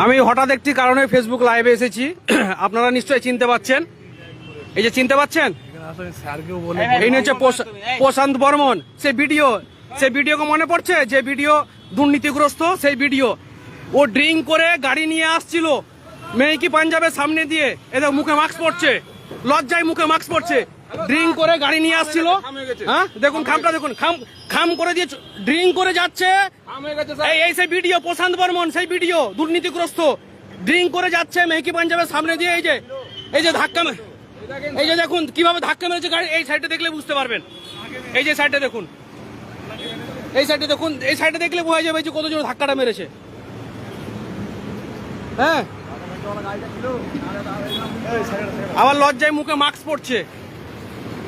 আমি হঠাৎ একটি কারণে ফেসবুক লাইভে এসেছি। আপনারা নিশ্চয়ই চিনতে পাচ্ছেন, এই যে চিনতে পাচ্ছেন, এই হচ্ছে প্রশান্ত বর্মন। সেই ভিডিওকে মনে পড়ছে, যে ভিডিও দুর্নীতিগ্রস্ত, সেই ভিডিও। ও ড্রিঙ্ক করে গাড়ি নিয়ে আসছিল মেহকি পাঞ্জাবের সামনে দিয়ে, এদের মুখে মাস্ক পড়ছে, লজ্জায় মুখে মাস্ক পড়ছে। ড্রিঙ্ক করে গাড়ি নিয়ে আসছিল, হ্যাঁ দেখুন খামটা দেখুন, খাম করে দিয়ে ড্রিঙ্ক করে যাচ্ছে। এই সেই ভিডিও, প্রশান্ত বর্মন সেই ভিডিও, দুর্নীতিগ্রস্ত ড্রিঙ্ক করে যাচ্ছে মেহকি পাঞ্জাবের সামনে দিয়ে। এই যে ধাক্কা, এই যে দেখুন কিভাবে ধাক্কা মেরেছে গাড়ি। এই সাইডে দেখলে বুঝতে পারবেন, এই যে সাইডে দেখুন, এই সাইডে দেখুন, এই সাইডে দেখলে বোঝা যাবে যে কত জোর ধাক্কাটা মেরেছে। হ্যাঁ, আবার লজ্জায় মুখে মাস্ক পড়ছে।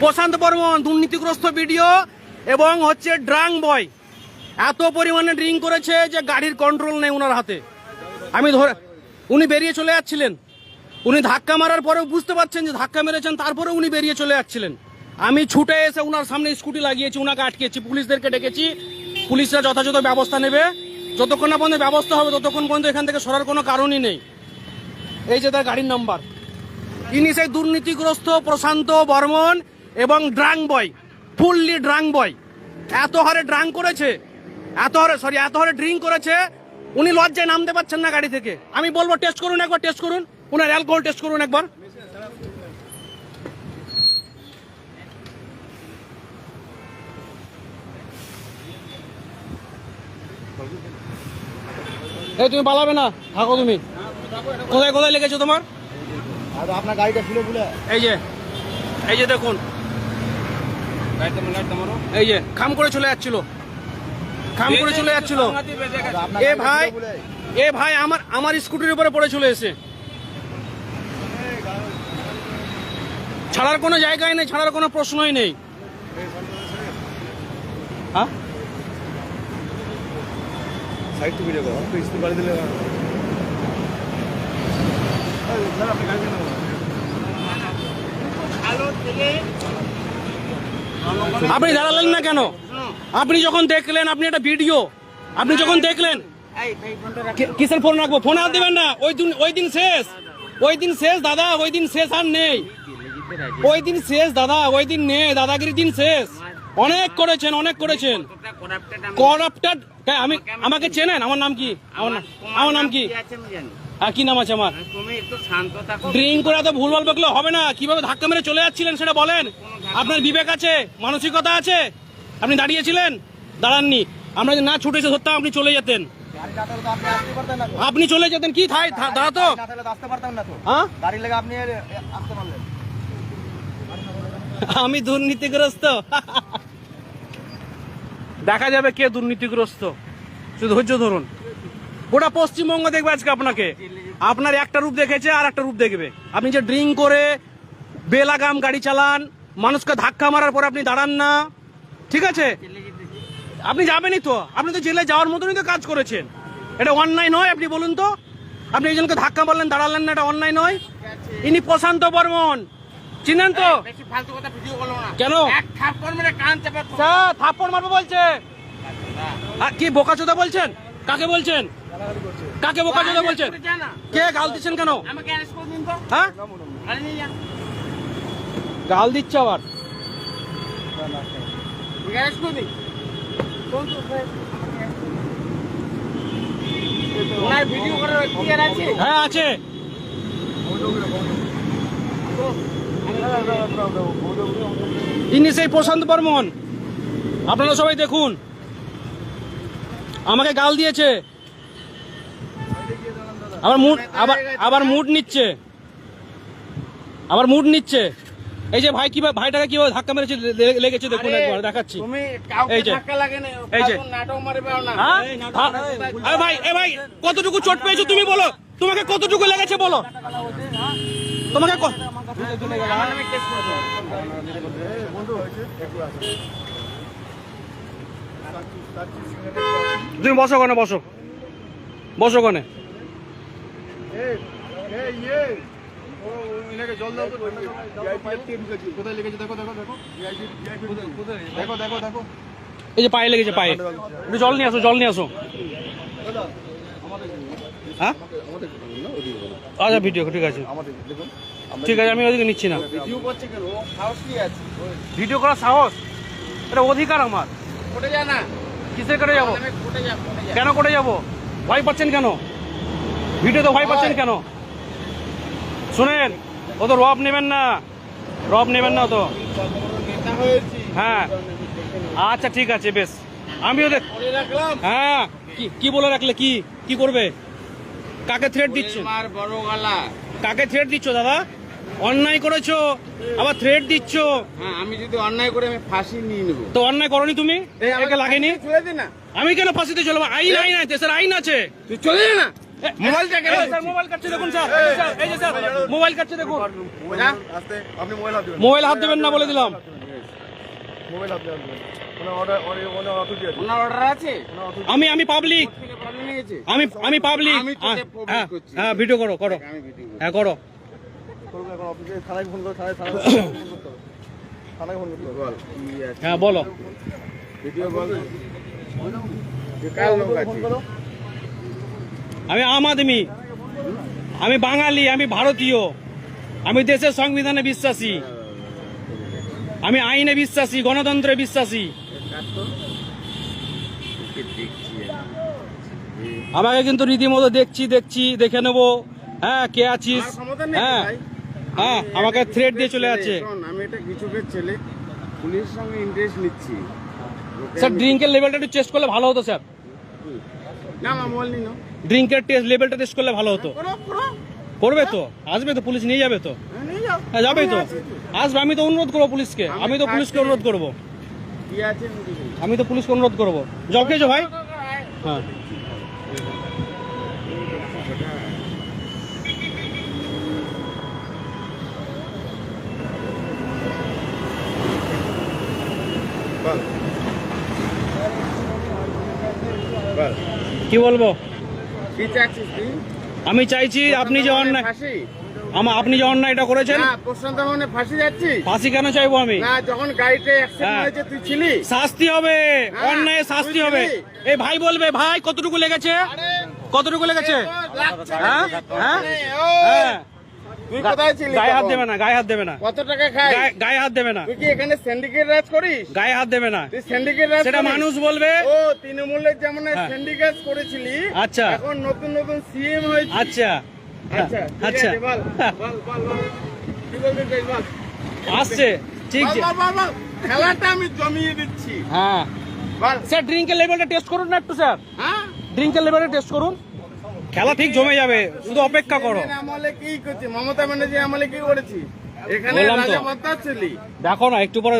প্রশান্ত বর্মন দুর্নীতিগ্রস্ত ভিডিও এবং হচ্ছে ড্রাং বয়, এত পরিমাণে ড্রিঙ্ক করেছে যে গাড়ির কন্ট্রোল নেই ওনার হাতে। আমি ধরে, উনি বেরিয়ে চলে যাচ্ছিলেন, উনি ধাক্কা মারার পরেও বুঝতে পারছেন যে ধাক্কা মেরেছেন, তারপরে উনি বেরিয়ে চলে যাচ্ছিলেন। আমি ছুটে এসে ওনার সামনে স্কুটি লাগিয়েছি, ওনাকে আটকেছি, পুলিশদেরকে ডেকেছি। পুলিশরা যথাযথ ব্যবস্থা নেবে, যতক্ষণ না পর্যন্ত ব্যবস্থা হবে ততক্ষণ পর্যন্ত এখান থেকে সরার কোনো কারণই নেই। এই যে তার গাড়ির নাম্বার। ইনি সেই দুর্নীতিগ্রস্ত প্রশান্ত বর্মন এবং ড্রাং বয়, ফুললি ড্রাং বয়। এত হারে ড্রাং করেছে, এত হারে ড্রিঙ্ক করেছে, উনি লজ্জায় নামতে পারছেন না গাড়ি থেকে। আমি বলবো টেস্ট করুন, একবার টেস্ট করুন, উনার অ্যালকোহল টেস্ট করুন একবার। এই তুমি পালাবে না, থাকো তুমি। কোথায় কোথায় লেগেছো তোমার? আপনার গাড়িটা ছিল বলে। এই যে দেখুন, এই যে খাম করে চলে যাচ্ছিল, খাম করে চলে যাচ্ছিল। এ ভাই আমার স্কুটির উপরে পড়ে চলে এসে, ছাড়ার কোনো জায়গায় নেই, ছাড়ার কোনো প্রশ্নই নেই। হ্যাঁ, আপনি দাঁড়ালেন না কেন? আপনি যখন দেখলেন, আপনি একটা ভিডিও, আপনি যখন দেখলেন, কিসের ফোন রাখবো? ফোন আর দেবেন না। ওই দিন শেষ দাদা, ওই দিন শেষ আর নেই। ওই দিন শেষ দাদা, ওই দিন নেই, দাদাগিরির দিন শেষ। অনেক করেছেন, অনেক করেছেন। করাপ্টেড। আমাকে চেনেন? আমার নাম কি? আমার নাম কি? আর কি নাম আছে আমার? ড্রিঙ্ক করে এত ভুলভাল বকলে হবে না। কিভাবে ধাক্কা মেরে চলে যাচ্ছিলেন সেটা বলেন। আপনার বিবেক আছে, মানসিকতা আছে? আপনি দাঁড়িয়েছিলেন? দাঁড়াননি। আমরা যদি না ছুটে এসে ধরতাম, আপনি চলে যেতেন। আপনি চলে যেতেন কি? দাঁড়াতো। আমি দুর্নীতিগ্রস্ত। দেখা যাবে কে দুর্নীতিগ্রস্ত, শুধু ধৈর্য ধরুন। গোটা পশ্চিমবঙ্গ দেখবে আজকে আপনাকে। আপনার একটা রূপ দেখেছে, আর একটা রূপ দেখবে। আপনি যে ড্রিঙ্ক করে বেলাগাম গাড়ি চালান, মানুষকে ধাক্কা মারার পরে আপনি দাঁড়ান না, ঠিক আছে? আপনি যাবেনই তো, আপনি তো জেলে যাওয়ার মতনই তো কাজ করেছেন। এটা অন্যায় নয়? আপনি বলুন তো, আপনি একজনকে ধাক্কা মারলেন, দাঁড়ালেন না, এটা অন্যায় নয়? ইনি প্রশান্ত বর্মন, চিনেন তো? কেন থাপ্পড় মারবো বলছে? কি বোকাচোদা বলছেন? কাকে বলছেন? কাকে বোকাচোদা বলছেন? কে গাল দিচ্ছেন কেন? হ্যাঁ, গাল দিচ্ছে আবার। হ্যাঁ আছে। ইনি সেই প্রশান্ত বর্মন, আপনারা সবাই দেখুন। আমাকে গাল দিয়েছে, আবার মুড নিচ্ছে, আবার মুড নিচ্ছে। এই যে ভাই কিভাবে, ভাইটাকে কিভাবে ধাক্কা মেরেছে লেগেছে দেখুন, একবার দেখাচ্ছি। এই যে ভাই, ভাই কতটুকু চোট পেয়েছো তুমি বলো? তোমাকে কতটুকু লেগেছে বলো? তোমাকে তুমি বসো কোনে, বসো বসো কোনে। জল দাও তো, কোথায় লেগেছে দেখো দেখো দেখো দেখো দেখো দেখো। এই যে পায়ে লেগেছে, পায়ে। একটু জল নিয়ে আসো, জল নিয়ে আসো। হ্যাঁ আমাদের না ওদিকে বলো। আচ্ছা ভিডিও ঠিক আছে আমাদের দেখুন ঠিক আছে আমি ওদিকে নিচ্ছি না ভিডিও করছে কেন ও সাহস কি আছে ভিডিও করার সাহস এটা অধিকার আমার কোটে যা না কিসে করে যাবো আমি কোটে যা কেন করে যাবো ভয় পাচ্ছেন কেন ভিডিওতে ভয় পাচ্ছেন কেন শুনেন ও তো রব নেবেন না তো নেতা হয়েছি হ্যাঁ আচ্ছা ঠিক আছে বেশ আমিও দেখ বলে রাখলাম হ্যাঁ কি বলে রাখলে কি করবে কাকে থ্রেট দিচ্ছ মার বড় গলা কাকে থ্রেট দিচ্ছ দাদা অন্যায় করেছো আবার থ্রেট দিচ্ছ হ্যাঁ আমি যদি অন্যায় করে আমি ফাঁসি নিয়ে নেবো তো অন্যায় করনি তুমি একে লাগেনি চলে দে না আমি কেন ফাঁসিতে চলবো আইন আছে স্যার আইন আছে তুই চলে যা না মোবাইলটা কেন স্যার মোবাইল কাটছে দেখুন স্যার এই যে স্যার মোবাইল কাটছে দেখুন আস্তে আপনি মোবাইল হাত দিবেন মোবাইল হাত দেবেন না বলে দিলাম মোবাইল হাত দিবেন ওনা অর্ডার ওনা অটো দিয়ে ওনার অর্ডার আছে আমি পাবলিক থেকে প্রবলেম নিয়েছে আমি পাবলিক আমি তোকে public করছি। হ্যাঁ ভিডিও করো আমি ভিডিও হ্যাঁ করো করবে এখন অফিসে থানায় ফোন করে থানায় ফোন করতে বল কি আছে হ্যাঁ বলো ভিডিও বল যে কাল লোক আছে আমি আম আদমি আমি বাঙালি আমি ভারতীয় আমি দেশের সংবিধানে বিশ্বাসী আমি আইনে বিশ্বাসী গণতন্ত্রে বিশ্বাসী আমাকে কিন্তু রীতিমতো দেখছি দেখে নেবো হ্যাঁ কে আছিস আমার ক্ষমতা নেই হ্যাঁ ভাই। হ্যাঁ আমি আমাকে একটা থ্রেট দিয়ে কৃষকের চলে ছেলে, যাচ্ছে শোন, আমি এটা কৃষকের ছেলে পুলিশের সঙ্গে ইন্টারেস্ট নিচ্ছি স্যার ড্রিঙ্কের লেভেলটা একটু টেস্ট করলে ভালো হতো স্যার না মা মোবাইল নিনো ড্রিঙ্কের টেস্ট লেভেলটা টেস্ট করলে ভালো হতো করো করবে তো আসবে তো পুলিশ নিয়ে যাবে তো হ্যাঁ, নিয়ে যাও হ্যাঁ যাবেই তো আমি আছি আসবে আমি তো অনুরোধ করবো পুলিশকে আমি তো পুলিশকে অনুরোধ করবো কি আছে আমি দেখে নিই। আমি তো পুলিশকে অনুরোধ করবো জল খেয়েছো ভাই হ্যাঁ বল বল কি বলবো কি চাচ্ছিস তুই আমি চাইছি আপনি যে অন্যায় ফাঁসি আপনি যে অন্যায়টা করেছেন না প্রশান্ত মানে ফাঁসি যাচ্ছি ফাঁসি কেন চাইবো আমি না যখন গাড়িতে অ্যাক্সিডেন্ট হ্যাঁ। হয়েছে তুই ছিলি শাস্তি হবে হ্যাঁ, অন্যায় শাস্তি হবে বুঝলি? এই ভাই বলবে ভাই কতটুকু লেগেছে কতটুকু লেগেছে হ্যাঁ হ্যাঁ হ্যাঁ তুই কোথায় ছিলি গায়ে হাত তখন? দেবে না গায়ে হাত দেবে না কত টাকা খাই গায়ে হাত দেবে না তুই কি এখানে সিন্ডিকেট রাজ করিস গায়ে হাত দেবে না তুই সিন্ডিকেট রাজ সেটা করিস? মানুষ বলবে ও তৃণমূলের যেমন হ্যাঁ। সিন্ডিকেট করেছিলি আচ্ছা। এখন নতুন নতুন সিএম হয়েছে আচ্ছা আচ্ছা ঠিক আচ্ছা আছে, বল বল বল বল কি বলবি তুই বল আসছে ঠিক বল, আছে বল, বল, বল। খেলাটা আমি জমিয়ে দিচ্ছি হ্যাঁ বল স্যার ড্রিঙ্কের লেভেলটা টেস্ট করুন না একটু স্যার হ্যাঁ ড্রিঙ্কের লেভেলটা টেস্ট করুন খেলা ঠিক জমে যাবে শুধু অপেক্ষা করো এর আমলে কি করছি মমতা ব্যানার্জি আমলে কি করেছি এখানে বললাম তো। রাজা বত্তা ছিলি দেখো না একটু পরে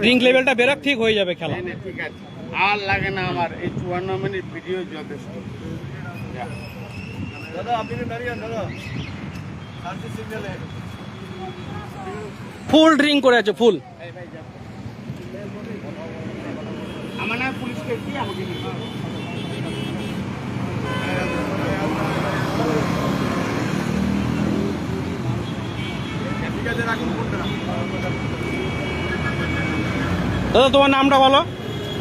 ড্রিঙ্ক লেভেলটা বেরোক ঠিক হয়ে যাবে খেলা নে, ঠিক আছে আর লাগে না আমার এই 54 মিনিট ভিডিও যথেষ্ট যা। দাদা আপনি দাঁড়িয়ে দাদা শান্তি সিগন্যালে ফুল ড্রিঙ্ক করে আছে ফুল আমার না পুলিশকে কি আমাকে দিবে? ঠিক আছে রাখুন ফোনটা দাদা তোমার নামটা বলো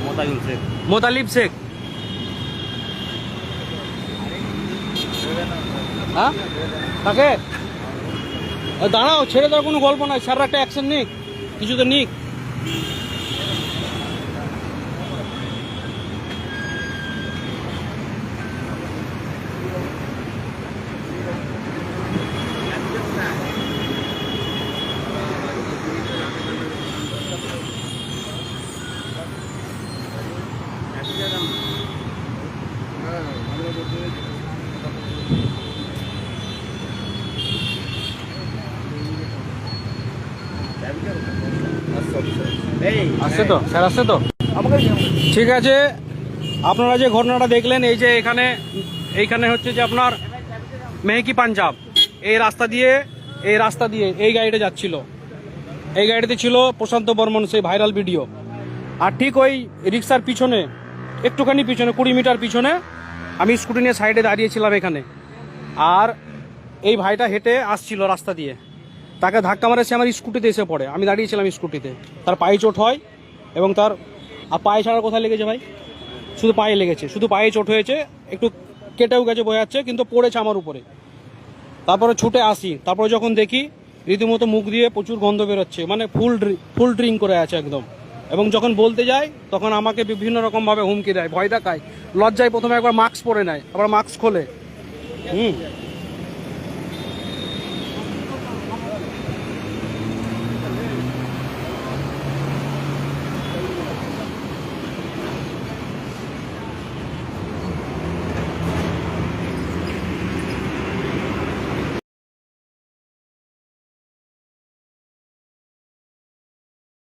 মোতাজিম শেখ মোতালিব শেখ হ্যাঁ তাকে দাঁড়াও ছেড়ে দেওয়ার কোনো গল্প নয় স্যার একটা অ্যাকশন নিক কিছু তো নিক আসছে তো স্যার আসছে তো ঠিক আছে আপনারা যে ঘটনাটা দেখলেন এই যে এইখানে হচ্ছে যে আপনার মেহকি পাঞ্জাব এই রাস্তা দিয়ে এই গাড়িটা যাচ্ছিল এই গাড়িতে ছিল প্রশান্ত বর্মন সেই ভাইরাল ভিডিও আর ঠিক ওই রিক্সার পিছনে একটুখানি পিছনে 20 মিটার পিছনে আমি স্কুটি নিয়ে সাইডে দাঁড়িয়েছিলাম এখানে আর এই ভাইটা হেঁটে আসছিল রাস্তা দিয়ে তাকে ধাক্কা মারে সে আমার স্কুটিতে এসে পড়ে আমি দাঁড়িয়েছিলাম স্কুটিতে তার পায়ে চোট হয় এবং তার পায়ে ছাড়ার কোথায় লেগেছে ভাই শুধু পায়ে লেগেছে শুধু পায়ে চোট হয়েছে একটু কেটেও গেছে বোঝা যাচ্ছে, কিন্তু পড়েছে আমার উপরে। তারপরে ছুটে আসি, তারপরে যখন দেখি রীতিমতো মুখ দিয়ে প্রচুর গন্ধ বেরোচ্ছে, মানে ফুল ড্রিঙ্ক করে আছে একদম। এবং যখন বলতে যাই তখন আমাকে বিভিন্ন রকমভাবে হুমকি দেয়, ভয় দেখায়, লজ্জায় প্রথমে একবার মাস্ক পরে নেয়, আবার মাস্ক খোলে।